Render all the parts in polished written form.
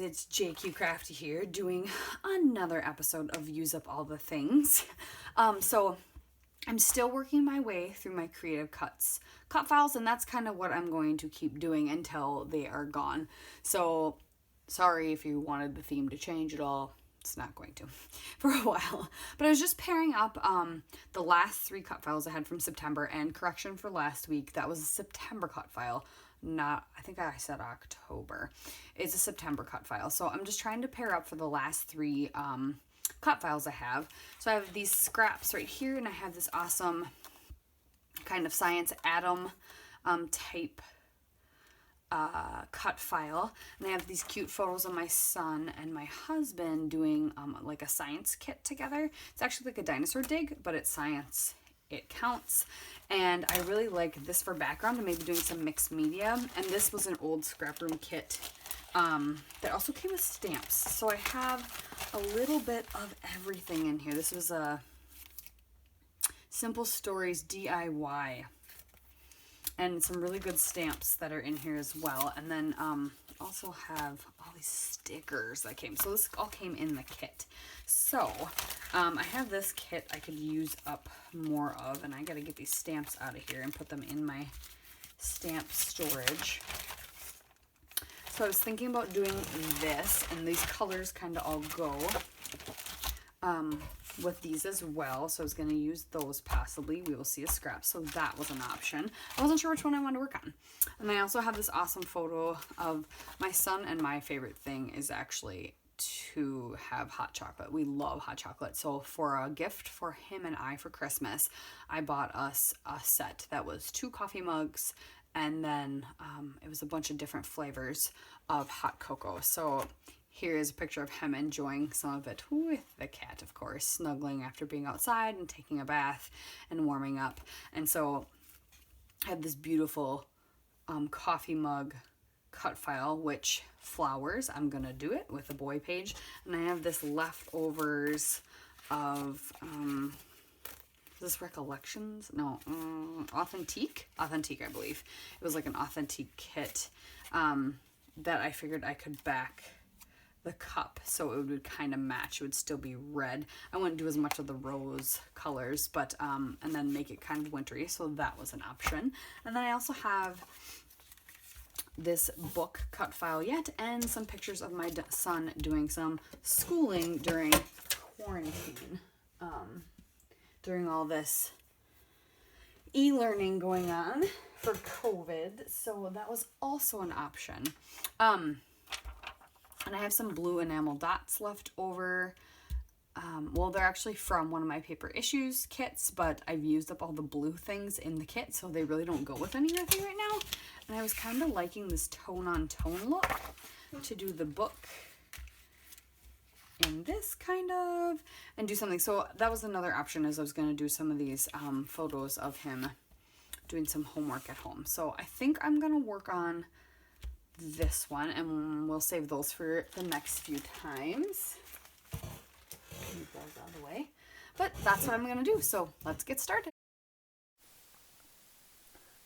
it's JQ Crafty here doing another episode of Use Up All the Things. So I'm still working my way through my creative cut files, and that's kind of what I'm going to keep doing until they are gone. So sorry if you wanted the theme to change at all. It's not going to for a while. But I was just pairing up the last 3 cut files I had from September, and correction for last week, that was a September cut file. I think I said October. It's a September cut file. So I'm just trying to pair up for the last 3 cut files I have. So I have these scraps right here, and I have this awesome kind of science atom type cut file, and I have these cute photos of my son and my husband doing like a science kit together. It's actually like a dinosaur dig, but it's science. It counts. And I really like this for background and maybe doing some mixed media. And this was an old scrap room kit that also came with stamps. So I have a little bit of everything in here. This was a Simple Stories DIY. And some really good stamps that are in here as well. And then also have all these stickers that came. So this all came in the kit. So I have this kit I could use up more of. And I got to get these stamps out of here and put them in my stamp storage. So I was thinking about doing this. And these colors kind of all go with these as well. So I was going to use those possibly. We will see a scrap. So that was an option. I wasn't sure which one I wanted to work on. And I also have this awesome photo of my son, and my favorite thing is actually to have hot chocolate. We love hot chocolate. So for a gift for him and I for Christmas, I bought us a set that was 2 coffee mugs, and then it was a bunch of different flavors of hot cocoa. So here is a picture of him enjoying some of it with the cat, of course, snuggling after being outside and taking a bath and warming up. And so I have this beautiful coffee mug cut file, which flowers. I'm going to do it with a boy page. And I have this leftovers of, is this Recollections? No, Authentique, I believe. It was like an Authentique kit that I figured I could back the cup so it would kind of match. It would still be red. I wouldn't do as much of the rose colors, but and then make it kind of wintry, so that was an option. And then I also have this book cut file yet, and some pictures of my son doing some schooling during quarantine, during all this e-learning going on for COVID. So that was also an option. And I have some blue enamel dots left over. Well, they're actually from one of my paper issues kits, but I've used up all the blue things in the kit, so they really don't go with anything right now. And I was kind of liking this tone-on-tone look to do the book in this kind of, and do something. So that was another option, is I was going to do some of these photos of him doing some homework at home. So I think I'm going to work on this one, and we'll save those for the next few times. Move those out of the way. But that's what I'm going to do, so let's get started.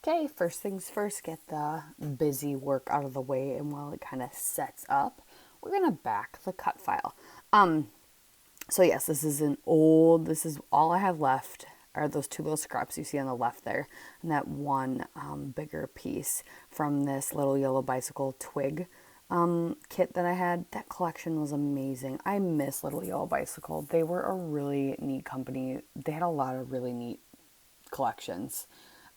Okay, first things first, get the busy work out of the way, and while it kind of sets up, we're going to back the cut file. So yes, this is all I have left are those 2 little scraps you see on the left there, and that one bigger piece from this Little Yellow Bicycle twig kit that I had. That collection was amazing. I miss Little Yellow Bicycle. They were a really neat company. They had a lot of really neat collections.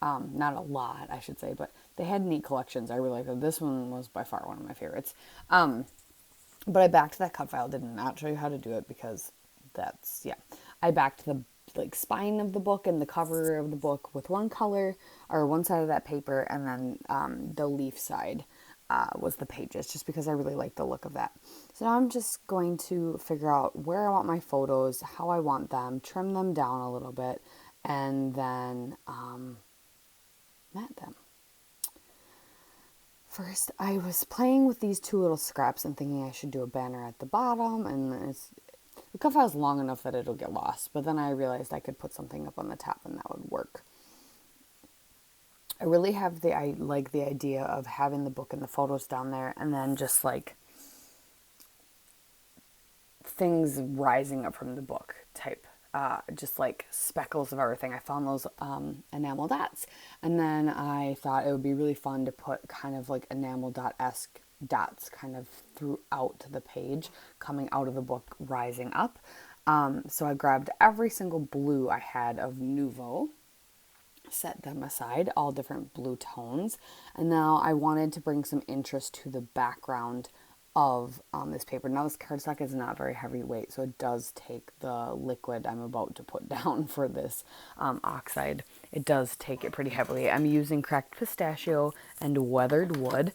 Not a lot, I should say, but they had neat collections. I really liked them. This one was by far one of my favorites. But I backed that cut file. Did not show you how to do it because I backed the spine of the book and the cover of the book with one color, or one side of that paper, and then the leaf side was the pages, just because I really like the look of that. So now I'm just going to figure out where I want my photos, how I want them, trim them down a little bit, and then mat them. First, I was playing with these 2 little scraps and thinking I should do a banner at the bottom, and the cut file is long enough that it'll get lost, but then I realized I could put something up on the top and that would work. I really like the idea of having the book and the photos down there, and then just like things rising up from the book type, just like speckles of everything. I found those enamel dots, and then I thought it would be really fun to put kind of like enamel dot-esque dots kind of throughout the page, coming out of the book, rising up. So I grabbed every single blue I had of Nuvo, set them aside, all different blue tones, and now I wanted to bring some interest to the background of this paper. Now this cardstock is not very heavyweight, so it does take the liquid I'm about to put down for this oxide. It does take it pretty heavily. I'm using cracked pistachio and weathered wood.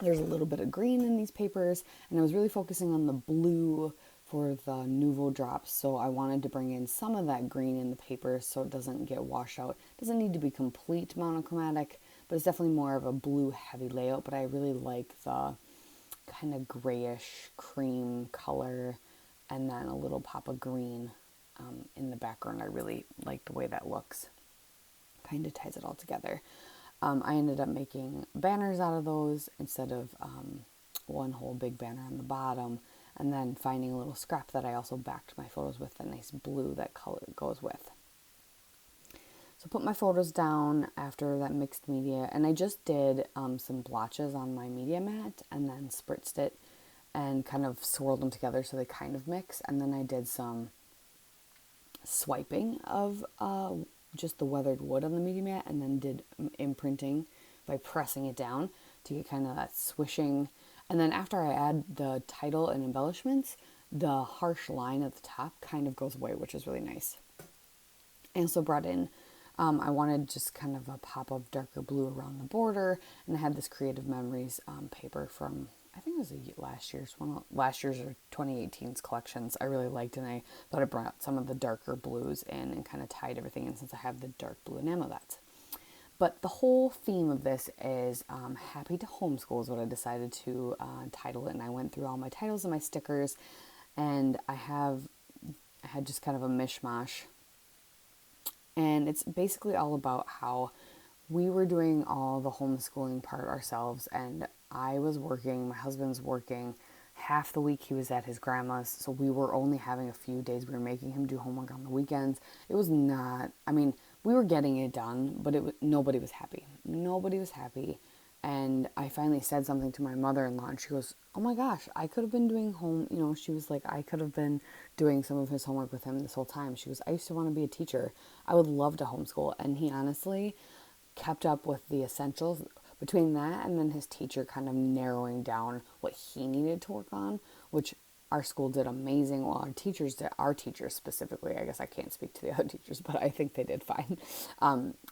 There's a little bit of green in these papers, and I was really focusing on the blue for the Nuvo drops, so I wanted to bring in some of that green in the paper so it doesn't get washed out. It doesn't need to be complete monochromatic, but it's definitely more of a blue heavy layout, but I really like the kind of grayish cream color and then a little pop of green in the background. I really like the way that looks. Kind of ties it all together. I ended up making banners out of those instead of one whole big banner on the bottom, and then finding a little scrap that I also backed my photos with, a nice blue that color goes with. So put my photos down after that mixed media, and I just did some blotches on my media mat and then spritzed it and kind of swirled them together so they kind of mix, and then I did some swiping of just the weathered wood on the media mat, and then did imprinting by pressing it down to get kind of that swishing. And then after I add the title and embellishments, the harsh line at the top kind of goes away, which is really nice. I also brought in, I wanted just kind of a pop of darker blue around the border, and I had this Creative Memories paper from, I think it was last year's or 2018's collections. I really liked, and I thought I brought some of the darker blues in and kind of tied everything in since I have the dark blue enamel dots. But the whole theme of this is Happy to Homeschool is what I decided to title it. And I went through all my titles and my stickers, and I had just kind of a mishmash. And it's basically all about how we were doing all the homeschooling part ourselves, and I was working, my husband's working. Half the week he was at his grandma's, so we were only having a few days. We were making him do homework on the weekends. It was not, we were getting it done, but nobody was happy. Nobody was happy. And I finally said something to my mother-in-law, and she goes, oh my gosh, I could have been doing she was like, I could have been doing some of his homework with him this whole time. She goes, I used to want to be a teacher. I would love to homeschool. And he honestly kept up with the essentials. Between that and then his teacher kind of narrowing down what he needed to work on, which our school did amazing. Well, our teachers specifically, I guess I can't speak to the other teachers, but I think they did fine,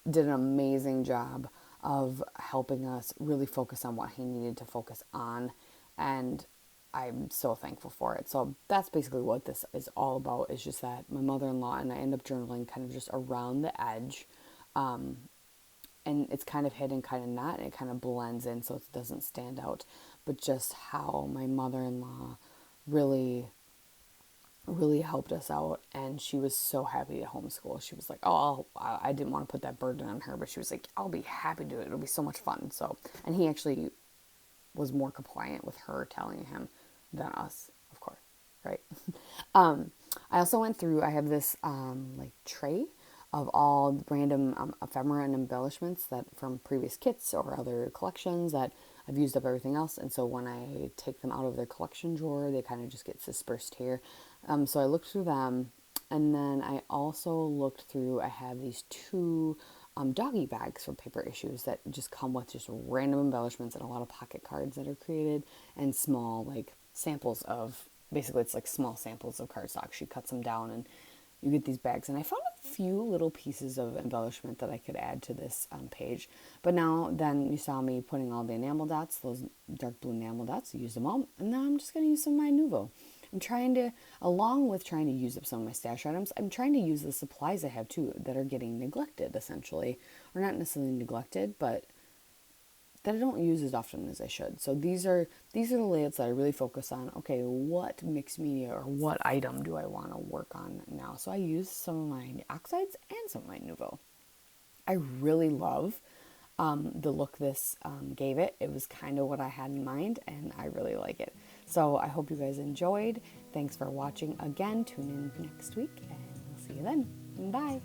did an amazing job of helping us really focus on what he needed to focus on. And I'm so thankful for it. So that's basically what this is all about, is just that my mother-in-law and I end up journaling kind of just around the edge. And it's kind of hidden, kind of not, and it kind of blends in so it doesn't stand out. But just how my mother-in-law really, really helped us out, and she was so happy to homeschool. She was like, oh, I didn't want to put that burden on her, but she was like, I'll be happy to do it. It'll be so much fun. So, and he actually was more compliant with her telling him than us, of course, right? I also went through, I have this tray of all random ephemera and embellishments that from previous kits or other collections that I've used up everything else. And so when I take them out of their collection drawer, they kind of just get dispersed here. So I looked through them, and then I also looked through, I have these two doggy bags for paper issues that just come with just random embellishments and a lot of pocket cards that are created, and small samples of, basically it's like small samples of cardstock. She cuts them down and you get these bags. And I found a few little pieces of embellishment that I could add to this page. But now then you saw me putting all the enamel dots, those dark blue enamel dots, use them all. And now I'm just going to use some of my Nuvo. I'm trying to, along with trying to use up some of my stash items, I'm trying to use the supplies I have too that are getting neglected essentially. Or not necessarily neglected, but that I don't use as often as I should. So these are the layouts that I really focus on. Okay, what mixed media or what item do I want to work on now? So I use some of my Oxides and some of my Nuvo. I really love the look this gave it. It was kind of what I had in mind, and I really like it. So I hope you guys enjoyed. Thanks for watching again. Tune in next week and we'll see you then. Bye.